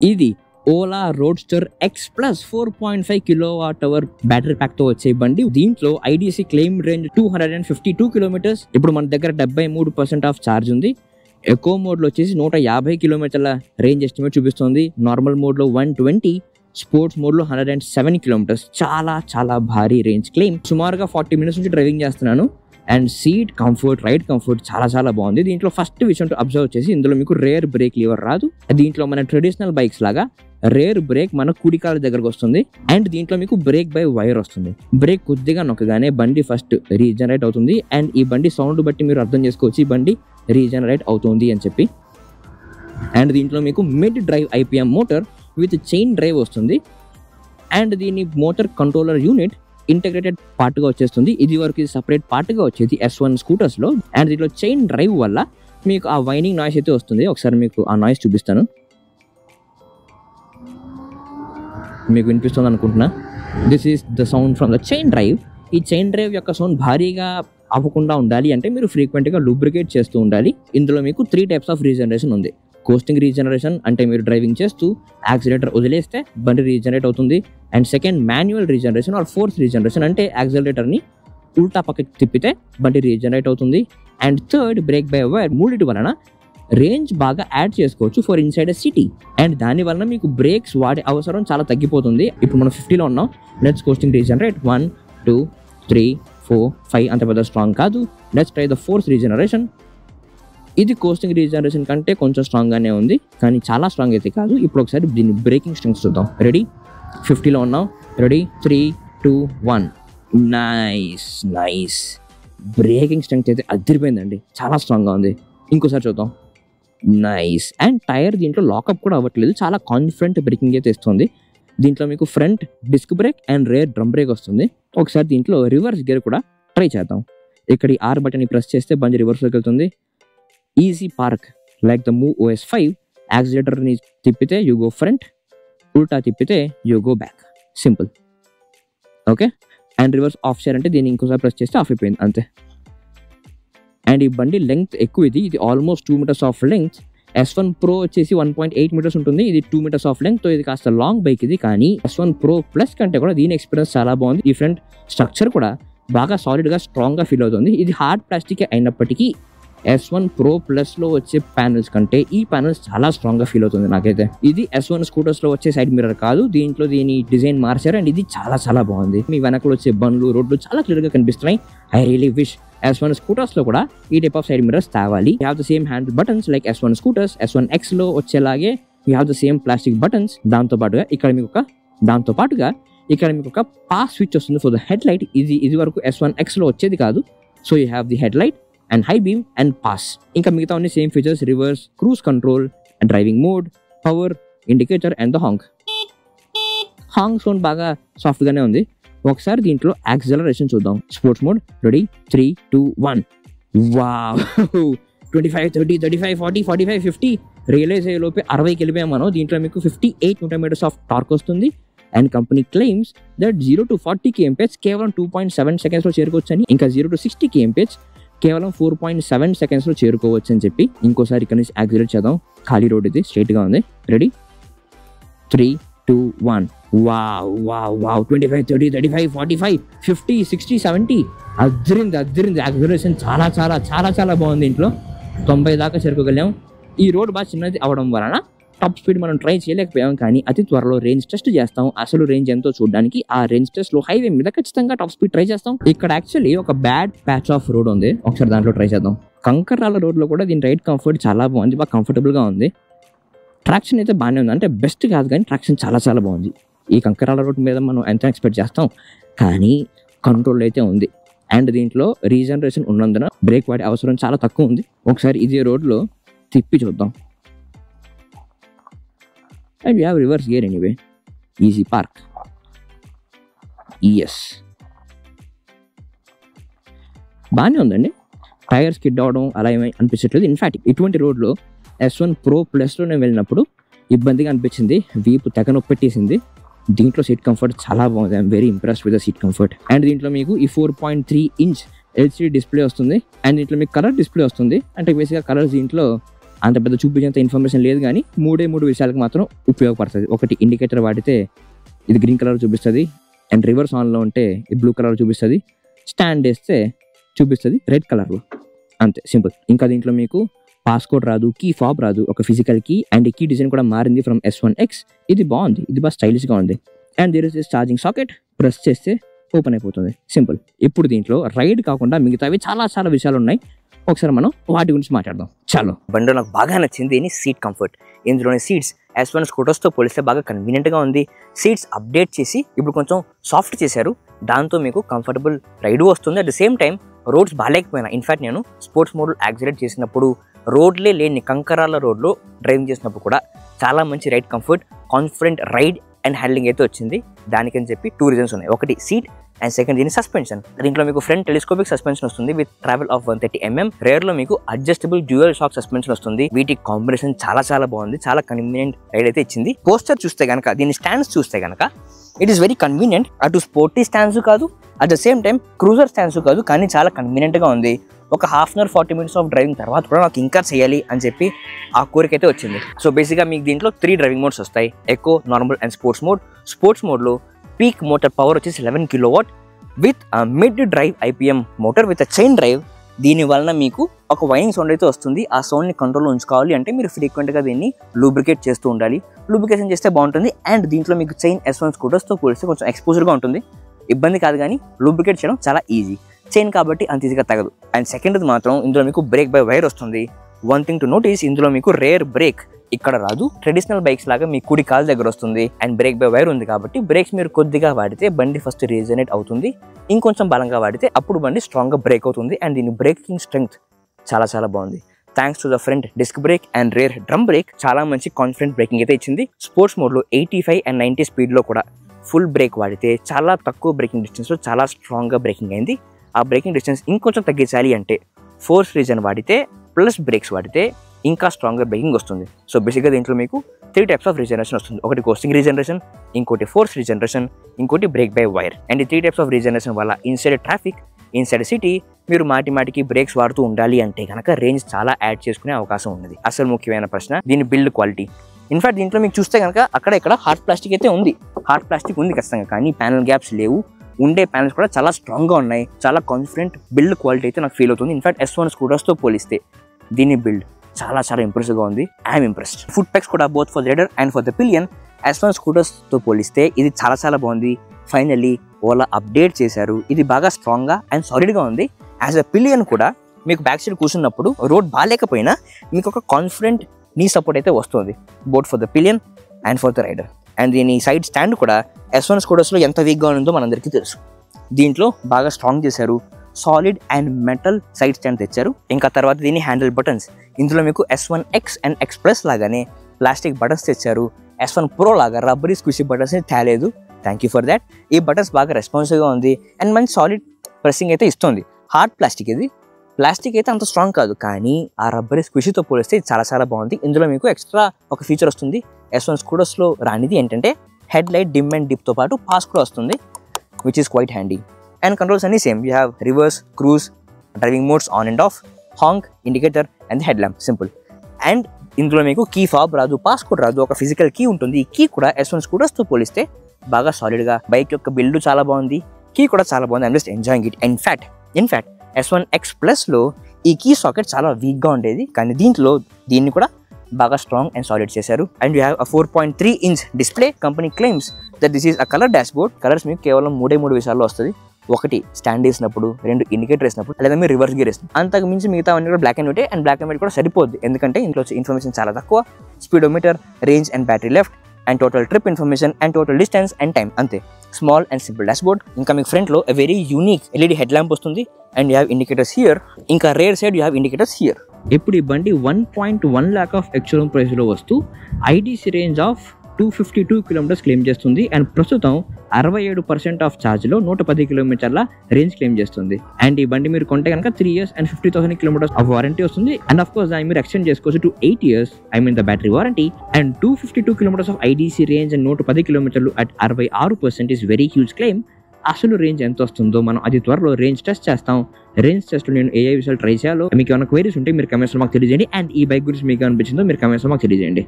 ఇది Ola roadster X plus 4.5 kWh battery pack తో వచ్చే బండి. దీంట్లో ఐడిసి క్లెయిమ్ రేంజ్ 252 కిలోమీటర్స్. ఇప్పుడు మన దగ్గర 73% ఆఫ్ ఛార్జ్ ఉంది. ఎకో మోడ్ లో వచ్చేసి 150 కిలోమీటర్ల రేంజ్ ఎస్టిమేట్ చూపిస్తుంది. నార్మల్ మోడ్ లో 120, స్పోర్ట్స్ మోడ్ లో 107 కిలోమీటర్స్. చాలా చాలా భారీ రేంజ్ క్లెయిమ్. సుమారుగా 40 మినిట్స్ నుంచి డ్రైవింగ్ చేస్తున్నాను. And seat comfort, ride comfort చాలా చాలా బాగుంది. దీంట్లో ఫస్ట్ విషయం అబ్జర్వ్ వచ్చేసి ఇందులో మీకు రేర్ బ్రేక్ లివర్ రాదు. దీంట్లో మన ట్రెడిషనల్ బైక్స్ లాగా రేర్ బ్రేక్ మన కుడికాల దగ్గరకు వస్తుంది. అండ్ దీంట్లో మీకు బ్రేక్ బై వైర్ వస్తుంది. బ్రేక్ కొద్దిగా నొక్కగానే బండి ఫస్ట్ రీజనరేట్ అవుతుంది. అండ్ ఈ బండి సౌండ్ బట్టి మీరు అర్థం చేసుకోవచ్చు ఈ బండి రీజనరేట్ అవుతుంది అని చెప్పి. అండ్ దీంట్లో మీకు mid drive IPM motor with chain drive వస్తుంది. అండ్ దీని మోటార్ కంట్రోలర్ యూనిట్ ఇంటగ్రేటెడ్ పార్ట్గా వచ్చేస్తుంది. ఇది వరకు ఇది సపరేట్ పార్ట్గా వచ్చేది S1 స్కూటర్స్లో. అండ్ దీంట్లో చైన్ డ్రైవ్ వల్ల మీకు ఆ వైనింగ్ నాయిస్ అయితే వస్తుంది. ఒకసారి మీకు ఆ నాయిస్ చూపిస్తాను. మీకు వినిపిస్తుంది అనుకుంటున్నా. This is the sound from the chain drive. ఈ చైన్ డ్రైవ్ యొక్క సౌండ్ భారీగా అవ్వకుండా ఉండాలి అంటే మీరు ఫ్రీక్వెంట్గా లూబ్రికేట్ చేస్తూ ఉండాలి. ఇందులో మీకు 3 టైప్స్ ఆఫ్ రీజనరేషన్ ఉంది. కోస్టింగ్ రీజనరేషన్ అంటే మీరు డ్రైవింగ్ చేస్తూ యాక్సిలేటర్ వదిలేస్తే బండి రీజనరేట్ అవుతుంది. And second manual regeneration or force regeneration అంటే యాక్సిలేటర్ని ఉల్టా పక్కకి తిప్పితే బండి రీజనరేట్ అవుతుంది. And third brake by wire. మూడిటి వలన రేంజ్ బాగా యాడ్ చేసుకోవచ్చు for inside a city. And దాని వలన మీకు బ్రేక్స్ వాడే అవసరం చాలా తగ్గిపోతుంది. ఇప్పుడు మనం 50లో ఉన్నాం. లెట్స్ కోస్టింగ్ రీజనరేట్ 1 2 3 4 5 అంత పెద్ద స్ట్రాంగ్ కాదు. Let's try the force regeneration. ఇది కోస్టింగ్ రీజనరేషన్ కంటే కొంచెం స్ట్రాంగ్గానే ఉంది, కానీ చాలా స్ట్రాంగ్ అయితే కాదు. ఇప్పుడు ఒకసారి దీన్ని బ్రేకింగ్ స్ట్రెంగ్త్ చూద్దాం. రెడీ? 50లో ఉన్నాం. Ready? 3 2 1. Nice nice. Braking strength అయితే అదిరిపోయిందండి, చాలా స్ట్రాంగ్గా ఉంది. ఇంకోసారి చూద్దాం. నైస్. అండ్ టైర్ దీంట్లో లాకప్ కూడా అవ్వట్లేదు, చాలా కాన్ఫిడెంట్ బ్రేకింగ్ అయితే ఇస్తుంది. దీంట్లో మీకు front disc brake and rear drum brake వస్తుంది. ఒకసారి దీంట్లో రివర్స్ గేర్ కూడా ట్రై చేద్దాం. ఇక్కడ ఈ R బటన్ని ప్రెస్ చేస్తే బండి రివర్స్లోకి వెళ్తుంది. Easy park like the move OS 5. యాక్సిలేటర్ని తిప్పితే యూ గో ఫ్రంట్, ఉల్టా తిప్పితే you go back. Simple. Okay. And reverse of చేయాలంటే దీన్ని ఇంకోసారి ప్రెస్ చేస్తే ఆఫ్ అయిపోయింది, అంతే. అండ్ ఈ బండి లెంగ్త్ ఎక్కువ. ఇది almost 2 metres of length. S1 Pro వచ్చేసి 1.8 మీటర్స్ ఉంటుంది. ఇది 2 మీటర్స్ ఆఫ్ లెంగ్త్. ఇది కాస్త లాంగ్ బైక్ ఇది, కానీ S1 Pro Plus కంటే కూడా దీని ఎక్స్పీరియన్స్ చాలా బాగుంది. ఈ ఫ్రంట్ స్ట్రక్చర్ కూడా బాగా సాలిడ్గా స్ట్రాంగ్గా ఫీల్ అవుతుంది. ఇది హార్డ్ ప్లాస్టిక్ అయినప్పటికీ S1 Pro Plus లో వచ్చే ప్యానల్స్ కంటే ఈ ప్యానల్స్ చాలా స్ట్రాంగ్గా ఫీల్ అవుతుంది నాకైతే. ఇది S1 స్కూటర్స్లో వచ్చే సైడ్ మిర్రర్ కాదు, దీంట్లో దీని డిజైన్ మార్చారు. అండ్ ఇది చాలా చాలా బాగుంది. మీ వెనకలో వచ్చే బండ్లు, రోడ్లు చాలా క్లియర్గా కనిపిస్తున్నాయి. ఐ రియలీ విష్ S1 స్కూటర్స్లో కూడా ఈ టైప్ ఆఫ్ సైడ్ మిర్రర్స్ తేవాలి. You have the same handle buttons like S1 scooters. S1 X లో వచ్చేలాగే you have the same plastic buttons. దాంతోపాటుగా ఇక్కడ మీకు ఒక పాస్ స్విచ్ వస్తుంది ఫర్ ద హెడ్ లైట్. ఇది వరకు S1 X లో వచ్చేది కాదు. So you have the head light and high beam and pass. ఇంకా మిగతా అన్ని same features: reverse, cruise control and driving mode, power, indicator and the హాంగ్ సౌండ్ బాగా సాఫ్ట్గానే ఉంది. ఒకసారి దీంట్లో యాక్సిలరేషన్ చూద్దాం. Sports mode. Ready? 3 2 1. Wow. 25 30 35 40 45 50 realise అయ్యే లోపే 60కి వెళ్ళిపోయాం మనం. దీంట్లో మీకు 58 Nm ఆఫ్ టార్క్ వస్తుంది. And company claims that 0 to 40 kmph కేవలం 2.7 సెకండ్స్లో చేరుకోవచ్చు అని, ఇంకా 0 to 60 kmph కేవలం 4.7 సెకండ్స్లో చేరుకోవచ్చు అని చెప్పి. ఇంకోసారి ఇక్కడ నుంచి యాక్సిలేట్ చేద్దాం. ఖాళీ రోడ్ ఇది, స్ట్రైట్గా ఉంది. రెడీ? 3 2 1. Wow wow wow. 25 30 35 45 50 60 70 అద్దరింది. యాక్సిలరేషన్ చాలా చాలా చాలా చాలా బాగుంది. ఇంట్లో 90 దాకా చేరుకోగలిగాం. ఈ రోడ్ బాగా చిన్నది అవడం వలన టాప్ స్పీడ్ మనం ట్రై చేయలేకపోయాం, కానీ అతి త్వరలో రేంజ్ టెస్ట్ చేస్తాం. అసలు రేంజ్ ఎంతో చూడడానికి ఆ రేంజ్ టెస్ట్ లో హైవే మీద ఖచ్చితంగా టాప్ స్పీడ్ ట్రై చేస్తాం. ఇక్కడ యాక్చువల్లీ ఒక బ్యాడ్ ప్యాచ్ ఆఫ్ రోడ్ ఉంది, ఒకసారి దాంట్లో ట్రై చేద్దాం. కంకర్రాల రోడ్ లో కూడా దీని రైడ్ కంఫర్ట్ చాలా బాగుంది, బాగా కంఫర్టబుల్ గా ఉంది. ట్రాక్షన్ అయితే బాగానే ఉంది, అంటే బెస్ట్ కాదు కానీ ట్రాక్షన్ చాలా చాలా బాగుంది. ఈ కంకర్రాల రోడ్ మీద మనం ఎంత ఎక్స్పెక్ట్ చేస్తాం, కానీ కంట్రోల్ అయితే ఉంది. అండ్ దీంట్లో రీజనరేషన్ ఉన్నందున బ్రేక్ వాడే అవసరం చాలా తక్కువ ఉంది. ఒకసారి ఇదే రోడ్లో తిప్పి చూద్దాం. And we have reverse gear anyway. Easy park. Yes. బాగానే ఉందండి. టైర్ స్కిడ్ అవడం అలా ఏమీ అనిపించట్లేదు. ఇన్ఫాక్ట్ ఇటువంటి రోడ్లో S1 Pro Plusలో నేను వెళ్ళినప్పుడు ఇబ్బందిగా అనిపించింది. వీపు తెగ నొప్పి పెట్టేసింది. దీంట్లో సీట్ కంఫర్ట్ చాలా బాగుంది. I'm very impressed with the seat comfort. And దీంట్లో మీకు ఈ 4.3 inch LCD డిస్ప్లే వస్తుంది. అండ్ దీంట్లో మీకు కలర్ డిస్ప్లే వస్తుంది. అంటే బేసిక్గా కలర్స్ దీంట్లో అంత పెద్ద చూపించేంత ఇన్ఫర్మేషన్ లేదు, కానీ 3 విషయాలకు మాత్రం ఉపయోగపడుతుంది. ఒకటి, ఇండికేటర్ వాడితే ఇది గ్రీన్ కలర్ చూపిస్తుంది, అండ్ రివర్స్ ఆన్లో ఉంటే ఇది బ్లూ కలర్ చూపిస్తుంది, స్టాండ్ వేస్తే చూపిస్తుంది రెడ్ కలర్లో. అంతే, సింపుల్. ఇంకా దీంట్లో మీకు పాస్కోడ్ రాదు, కీ ఫాబ్ రాదు, ఒక ఫిజికల్ కీ, అండ్ ఈ కీ డిజైన్ కూడా మారింది ఫ్రమ్ S1X. ఇది బాగుంది, ఇది బాగా స్టైలిష్గా ఉంది. And there is charging socket, press చేస్తే ఓపెన్ అయిపోతుంది, సింపుల్. ఇప్పుడు దీంట్లో రైడ్ కాకుండా మిగతావి చాలా చాలా విషయాలు ఉన్నాయి. ఒకసారి మనం వాటి గురించి మాట్లాడదాం. చాలు. బండిలో నాకు బాగా నచ్చింది సీట్ కంఫర్ట్. ఇందులోని సీట్స్ S1 స్కూటర్స్తో పోలిస్తే బాగా కన్వీనియంట్గా ఉంది. సీట్స్ అప్డేట్ చేసి ఇప్పుడు కొంచెం సాఫ్ట్ చేశారు, దాంతో మీకు కంఫర్టబుల్ రైడ్ వస్తుంది. At the same time roads బాగాలేకపోయినా, ఇన్ఫాక్ట్ నేను స్పోర్ట్స్ మోడ్ యాక్సిలేట్ చేసినప్పుడు రోడ్లే లేని కంకరాల రోడ్లో డ్రైవింగ్ చేసినప్పుడు కూడా చాలా మంచి ride comfort, confident ride and handling అయితే వచ్చింది. దానికని చెప్పి 2 రీజన్స్ ఉన్నాయి. ఒకటి సీట్, అండ్ సెకండ్ దీని సస్పెన్షన్. దీంట్లో మీకు ఫ్రంట్ టెలిస్కోపిక్ సస్పెన్షన్ వస్తుంది with travel of 130 mm. Rear లో మీకు అడ్జస్టబుల్ డ్యూయల్ షాక్ సస్పెన్షన్ వస్తుంది. వీటి కాంబినేషన్ చాలా చాలా బాగుంది, చాలా కన్వీనియంట్ రైడ్ అయితే ఇచ్చింది. పోస్టర్ చూస్తే కనుక, దీని స్టాండ్స్ చూస్తే కనుక ఇట్ ఈస్ వెరీ కన్వీనియంట్. అటు స్పోర్టీ స్టాండ్స్ కాదు, at the same time cruiser stands కాదు, కానీ చాలా కన్వీనియంట్ గా ఉంది. ఒక half an hour 40 minutes of driving తర్వాత కూడా నాకు ఇంకా చేయాలి అని చెప్పి ఆ కోరిక అయితే వచ్చింది. సో బేసిక్గా మీకు దీంట్లో 3 డ్రైవింగ్ మోడ్స్ వస్తాయి, eco, normal and sports mode. Sports మోడ్లో పీక్ మోటార్ పవర్ వచ్చేసి 11 kW with mid drive IPM motor with chain drive. దీని వలన మీకు ఒక వైనింగ్ సౌండ్ అయితే వస్తుంది. ఆ సౌండ్ని కంట్రోల్లో ఉంచుకోవాలి అంటే మీరు ఫ్రీక్వెంట్గా దీన్ని లూబ్రికేట్ చేస్తూ ఉండాలి. లూబ్రికేషన్ చేస్తే బాగుంటుంది. అండ్ దీంట్లో మీకు చైన్ S1 స్కూటర్స్తో పోలిస్తే కొంచెం ఎక్స్పోజర్గా ఉంటుంది, ఇబ్బంది కాదు, కానీ లూబ్రికేట్ చేయడం చాలా ఈజీ. చైన్ కాబట్టి అంత ఈజీగా తగదు. అండ్ సెకండ్ది మాత్రం ఇందులో మీకు బ్రేక్ బై వైర్ వస్తుంది. వన్ థింగ్ టు నోటీస్, ఇందులో మీకు రేర్ బ్రేక్ ఇక్కడ రాదు. ట్రెడిషనల్ బైక్స్ లాగా మీ కుడి కాలు దగ్గర వస్తుంది. అండ్ బ్రేక్ బై వైర్ ఉంది కాబట్టి బ్రేక్స్ మీరు కొద్దిగా వాడితే బండి ఫస్ట్ రీజనేట్ అవుతుంది, ఇంకొంచెం బలంగా వాడితే అప్పుడు బండి స్ట్రాంగ్గా బ్రేక్ అవుతుంది. అండ్ దీని బ్రేకింగ్ స్ట్రెంగ్త్ చాలా చాలా బాగుంది. Thanks to the front disc brake and rear drum brake చాలా మంచి కాన్ఫిడెంట్ బ్రేకింగ్ అయితే ఇచ్చింది. స్పోర్ట్స్ మోడ్లో 85 and 90 స్పీడ్లో కూడా ఫుల్ బ్రేక్ వాడితే చాలా తక్కువ బ్రేకింగ్ డిస్టెన్స్లో చాలా స్ట్రాంగ్గా బ్రేకింగ్ అయింది. ఆ బ్రేకింగ్ డిస్టెన్స్ ఇంకొంచెం తగ్గించాలి అంటే ఫోర్స్ రీజన్ వాడితే ప్లస్ బ్రేక్స్ వాడితే ఇంకా స్ట్రాంగ్గా బ్రేకింగ్ వస్తుంది. సో బేసిక్గా దీంట్లో మీకు 3 types ఆఫ్ రీజనరేషన్ వస్తుంది. ఒకటి కోస్టింగ్ రీజనరేషన్, ఇంకోటి ఫోర్స్ రీజనరేషన్, ఇంకోటి బ్రేక్ బై వైర్. అండ్ ఈ 3 types ఆఫ్ రీజనరేషన్ వల్ల ఇన్సైడ్ ట్రాఫిక్, ఇన్సైడ్ సిటీ మీరు మాటికి బ్రేక్స్ వాడుతూ ఉండాలి అంటే కనుక రేంజ్ చాలా యాడ్ చేసుకునే అవకాశం ఉన్నది. అసలు ముఖ్యమైన ప్రశ్న దీని బిల్డ్ క్వాలిటీ. ఇన్ఫాక్ట్ దీంట్లో మీకు చూస్తే కనుక అక్కడ ఇక్కడ హార్డ్ ప్లాస్టిక్ అయితే ఉంది, హార్డ్ ప్లాస్టిక్ ఉంది ఖచ్చితంగా, కానీ ప్యానల్ గ్యాప్స్ లేవు. ఉండే ప్యానల్స్ కూడా చాలా స్ట్రాంగ్గా ఉన్నాయి. చాలా కాన్ఫిడెంట్ బిల్డ్ క్వాలిటీ అయితే నాకు ఫీల్ అవుతుంది. ఇన్ఫాక్ట్ S1 స్కూటర్స్తో పోలిస్తే దీని బిల్డ్ చాలా చాలా ఇంప్రెసివ్గా ఉంది. I'm impressed. ఫుట్ ప్యాక్స్ కూడా both for the rider and for the pillion S1 స్కూటర్స్తో పోలిస్తే ఇది చాలా చాలా బాగుంది. ఫైనల్లీ ఓలా అప్డేట్ చేశారు, ఇది బాగా స్ట్రాంగ్గా అండ్ సాలిడ్గా ఉంది. యాజ్ అ పిలియన్ కూడా మీకు బ్యాక్ సైడ్ కూర్చున్నప్పుడు రోడ్ బాగాలేకపోయినా మీకు ఒక కాన్ఫిడెంట్ నీ సపోర్ట్ అయితే వస్తుంది, both for the pillion and for the rider. And దీని సైడ్ స్టాండ్ కూడా S1 స్కూటర్స్లో ఎంత వీక్గా ఉందో మనందరికీ తెలుసు. దీంట్లో బాగా స్ట్రాంగ్ చేశారు, solid and metal side stand తెచ్చారు. ఇంకా తర్వాత దీని హ్యాండిల్ బటన్స్, ఇందులో మీకు S1X అండ్ X+ లాగానే ప్లాస్టిక్ బటన్స్ తెచ్చారు. S1 Pro లాగా రబ్బరీ స్క్విషీ బటన్స్ తేలేదు. Thank you for that. ఈ బటన్స్ బాగా రెస్పాన్సివ్గా ఉంది అండ్ మంచి సాలిడ్ ప్రెస్సింగ్ అయితే ఇస్తుంది. హార్డ్ ప్లాస్టిక్ ఇది, ప్లాస్టిక్ అయితే అంత స్ట్రాంగ్ కాదు, కానీ ఆ రబ్బరీ స్క్విషీతో పోలిస్తే చాలా చాలా బాగుంది. ఇందులో మీకు ఎక్స్ట్రా ఒక ఫీచర్ వస్తుంది S1 స్కూటర్స్లో రానిది, ఏంటంటే హెడ్ లైట్ డిమ్ అండ్ డిప్తో పాటు పాస్ కూడా వస్తుంది, which is quite handy. And controls అన్ని same. You have reverse, cruise, driving modes, on and off, honk, indicator and head lamp, simple. And ఇందులో మీకు కీ ఫాబ్ రాదు, పాస్ కూడా రాదు, ఒక ఫిజికల్ కీ ఉంటుంది. ఈ కీ కూడా S1 స్కూటర్స్తో పోలిస్తే బాగా సాలిడ్గా, బైక్ యొక్క బిల్డ్ చాలా బాగుంది, కీ కూడా చాలా బాగుంది. I'm just enjoying it. In fact S1X+లో ఈ కీ సాకెట్ చాలా వీక్గా ఉండేది, కానీ దీన్ని కూడా బాగా స్ట్రాంగ్ అండ్ సాలిడ్ చేశారు. And you have a 4.3 inch display. Company claims that this is a colour dash board. Colours మీకు కేవలం 3 విషయాల్లో వస్తుంది. ఒకటి స్టాండ్ వేసినప్పుడు, 2 ఇండికేటర్ వేసినప్పుడు, లేదా మీరు రివర్స్ గేర్ వేసినప్పుడు. అంతకు మించి మిగతా అన్ని కూడా black and white. And black and white కూడా సరిపోద్ది, ఎందుకంటే ఇంట్లో ఇన్ఫర్మేషన్ చాలా తక్కువ. Speedometer, range and battery left, and total trip information and total distance and time, అంతే. Small and simple dash board. ఇంకా మీకు ఫ్రంట్లో a very unique LED head lamp వస్తుంది. And you have indicators here. ఇంకా rear side you have indicators here. ఇప్పుడు ఈ బండి 1.1 lakh of ex-showroom ప్రైస్లో వస్తూ IDC range of 252 kilometers claim చేస్తుంది. అండ్ ప్రస్తుతం 67% ఆఫ్ ఛార్జ్లో 110 kilometerల రేంజ్ క్లెయిమ్ చేస్తుంది. అండ్ ఈ బండి మీరు కొంటే కనుక 3 years and 50,000 kilometers of warranty వస్తుంది. అండ్ ఆఫ్ కోర్స్ దాన్ని మీరు ఎక్స్టెండ్ చేసుకోవచ్చు to 8 years, I mean the battery warranty. And 252 kilometers of IDC range and 110 kilometerలు at 66% is very huge claim. అసలు రేంజ్ ఎంత వస్తుందో మనం అది త్వరలో రేంజ్ టెస్ట్ చేస్తాం. రేంజ్ టెస్ట్ నేను ఏ విషయాలు ట్రై చేయాలో మీకు ఏమైనా క్వైరీస్ ఉంటే మీరు కమెంట్స్ లో మాకు తెలియజేయండి. అండ్ ఈ బైక్ గురించి మీకు అనిపించిందో మీరు కమెంట్స్ లో మాకు తెలియజేయండి.